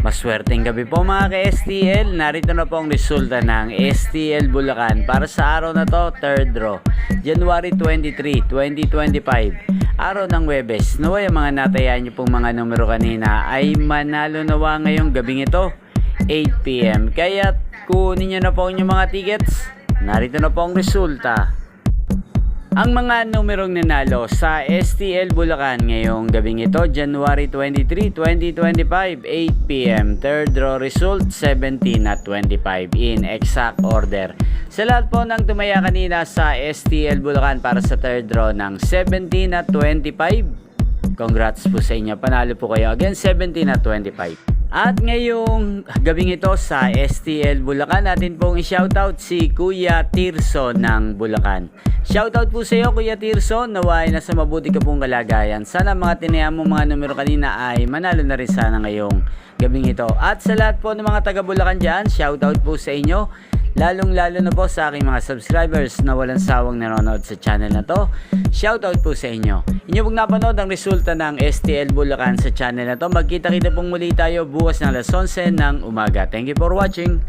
Maswerteng gabi po mga ka-STL. Narito na po ang resulta ng STL Bulacan para sa araw na to, third draw, January 23, 2025. Araw ng Huwebes. Naway ang mga natayaan nyo pong mga numero kanina ay manalo nawa ngayong gabing ito, 8 PM. Kaya kunin nyo na po ang inyong mga tickets. Narito na po ang resulta. Ang mga numerong nanalo sa STL Bulacan ngayong gabing ito, January 23, 2025, 8 PM. Third draw result, 17 at 25 in exact order. Sa lahat po ng tumaya kanina sa STL Bulacan para sa third draw ng 17 at 25, congrats po sa inyo. Panalo po kayo. Again, 17 at 25. At ngayong gabing ito sa STL Bulacan, natin pong i-shoutout si Kuya Tirso ng Bulacan. Shoutout po sa iyo Kuya Tirso, naway nasa mabuti ka pong kalagayan. Sana mga tinayaan mo mga numero kanina ay manalo na rin sana ngayong gabing ito. At sa lahat po ng mga taga Bulacan dyan, shoutout po sa inyo. Lalong lalo na po sa aking mga subscribers na walang sawang nanonood sa channel na to. Shoutout po sa inyo. Inyo pong napanood ang resulta ng STL Bulacan sa channel na to. Magkita-kita pong muli tayo bukas ng alas 11 ng umaga. Thank you for watching.